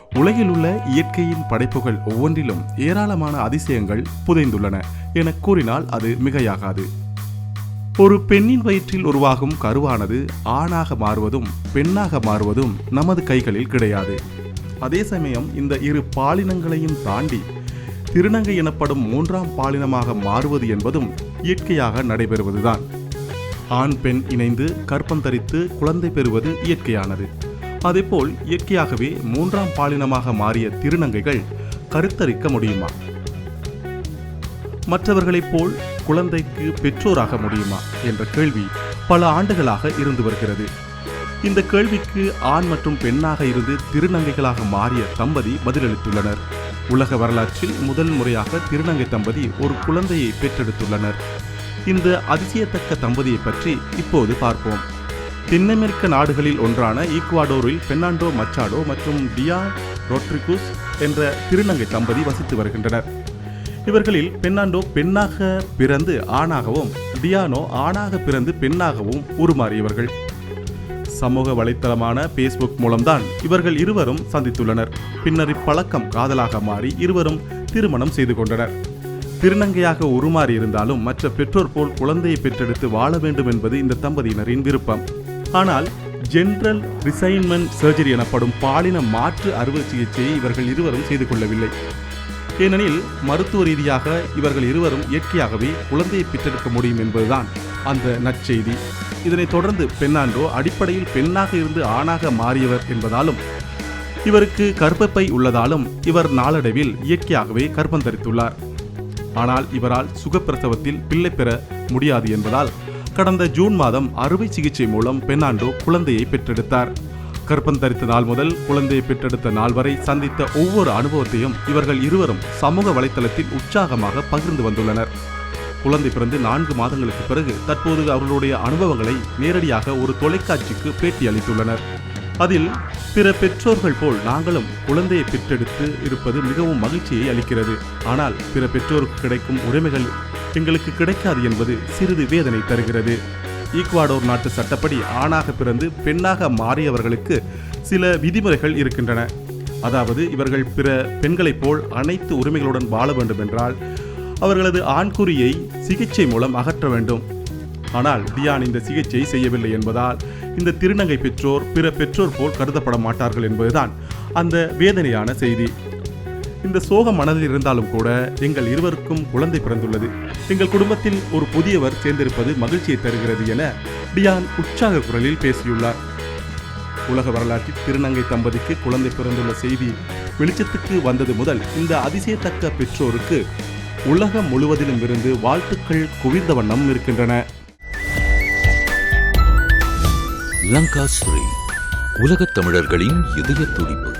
உலகில் உள்ள இயற்கையின் படைப்புகள் ஒவ்வொன்றிலும் ஏராளமான அதிசயங்கள் புதைந்துள்ளன என கூறினால் அது மிகையாகாது. ஒரு பெண்ணின் வயிற்றில் உருவாகும் கருவானது ஆணாக மாறுவதும் பெண்ணாக மாறுவதும் நமது கைகளில் கிடையாது. அதே சமயம் இந்த இரு பாலினங்களையும் தாண்டி திருநங்கை எனப்படும் மூன்றாம் பாலினமாக மாறுவது என்பதும் இயற்கையாக நடைபெறுவதுதான். ஆண் பெண் இணைந்து கர்ப்பம் தரித்து குழந்தை பெறுவது இயற்கையானது. அதேபோல் இயற்கையாகவே மூன்றாம் பாலினமாக மாறிய திருநங்கைகள் கருத்தரிக்க முடியுமா? மற்றவர்களைப் போல் குழந்தைக்கு பெற்றோராக முடியுமா என்ற கேள்வி பல ஆண்டுகளாக இருந்து வருகிறது. இந்த கேள்விக்கு ஆண் மற்றும் பெண்ணாக இருந்து திருநங்கைகளாக மாறிய தம்பதி பதிலளித்துள்ளனர். உலக வரலாற்றில் முதல் முறையாக திருநங்கை தம்பதி ஒரு குழந்தையை பெற்றெடுத்துள்ளனர். இந்த அதிசயத்தக்க தம்பதியை பற்றி இப்போது பார்ப்போம். தென் அமெரிக்க நாடுகளில் ஒன்றான ஈக்குவாடோரில் பெர்னாண்டோ மச்சாடோ மற்றும் டியான் ரோட்ரிகுஸ் என்ற திருநங்கை தம்பதி வசித்து வருகின்றனர். இவர்களில் பெர்னாண்டோ பெண்ணாக பிறந்து ஆணாகவும் டியானோ ஆணாக பிறந்து பெண்ணாகவும் உருமாறியவர்கள். சமூக வலைத்தளமான பேஸ்புக் மூலம்தான் இவர்கள் இருவரும் சந்தித்துள்ளனர். பின்னர் இப்பழக்கம் காதலாக மாறி இருவரும் திருமணம் செய்து கொண்டனர். திருநங்கையாக உருமாறி இருந்தாலும் மற்ற பெற்றோர் போல் குழந்தையை பெற்றெடுத்து வாழ வேண்டும் என்பது இந்த தம்பதியினரின் விருப்பம். ஆனால் ஜெனரல் ரிசைன்மென்ட் சர்ஜரி எனப்படும் பாலின மாற்று அறுவை சிகிச்சையை இவர்கள் இருவரும் செய்து கொள்ளவில்லை. ஏனெனில் மருத்துவ ரீதியாக இவர்கள் இருவரும் இயற்கையாகவே குழந்தையை பெற்றெடுக்க முடியும் என்பதுதான் அந்த நற்செய்தி. இதனைத் தொடர்ந்து பெர்னாண்டோ அடிப்படையில் பெண்ணாக இருந்து ஆணாக மாறியவர் என்பதாலும் இவருக்கு கர்ப்பப்பை உள்ளதாலும் இவர் நாளடைவில் இயற்கையாகவே கர்ப்பம் தரித்துள்ளார். ஆனால் இவரால் சுகப்பிரசவத்தில் பிள்ளை பெற முடியாது என்பதால் கடந்த ஜூன் மாதம் அறுவை சிகிச்சை மூலம் பெர்னாண்டோ குழந்தையை பெற்றெடுத்தார். கர்ப்பம் தரித்த நாள் முதல் குழந்தையை பெற்றெடுத்த நாள் வரை சந்தித்த ஒவ்வொரு அனுபவத்தையும் இவர்கள் இருவரும் சமூக வலைத்தளத்தில் உற்சாகமாக பகிர்ந்து வந்துள்ளனர். குழந்தை பிறந்து 4 மாதங்களுக்கு பிறகு தற்போது அவர்களுடைய அனுபவங்களை நேரடியாக ஒரு தொலைக்காட்சிக்கு பேட்டி அளித்துள்ளனர். அதில் பிற பெற்றோர்கள் போல் நாங்களும் குழந்தையை பெற்றெடுத்து இருப்பது மிகவும் மகிழ்ச்சியை அளிக்கிறது. ஆனால் பிற பெற்றோருக்கு கிடைக்கும் உரிமைகள் எங்களுக்கு கிடைக்காது என்பது சிறிது வேதனை தருகிறது. ஈக்குவாடோர் நாட்டு சட்டப்படி ஆணாக பிறந்து பெண்ணாக மாறியவர்களுக்கு சில விதிமுறைகள் இருக்கின்றன. அதாவது இவர்கள் பிற பெண்களைப் போல் அனைத்து உரிமைகளுடன் வாழ வேண்டும் என்றால் அவர்களது ஆண்குறியை சிகிச்சை மூலம் அகற்ற வேண்டும். ஆனால் டியான் இந்த சிகிச்சை செய்யவில்லை என்பதால் இந்த திருநங்கை பெற்றோர் பிற பெற்றோர் போல் கருதப்பட மாட்டார்கள் என்பதுதான் அந்த வேதனையான செய்தி. இந்த சோகம் மனதில் இருந்தாலும் கூட எங்கள் இருவருக்கும் குழந்தை பிறந்துள்ளது. எங்கள் குடும்பத்தில் ஒரு புதியவர் சேர்ந்திருப்பது மகிழ்ச்சியை தருகிறது என டியான் உற்சாக குரலில் பேசியுள்ளார். உலக வரலாற்றில் திருநங்கை தம்பதிக்கு குழந்தை பிறந்துள்ள செய்தி வெளிச்சத்துக்கு வந்தது முதல் இந்த அதிசயத்தக்க பெற்றோருக்கு உலகம் முழுவதிலும் இருந்து வாழ்த்துக்கள் குவிந்த வண்ணம் இருக்கின்றன. லங்கா ஸ்ரீ, உலகத் தமிழர்களின் இதய துடிப்பு.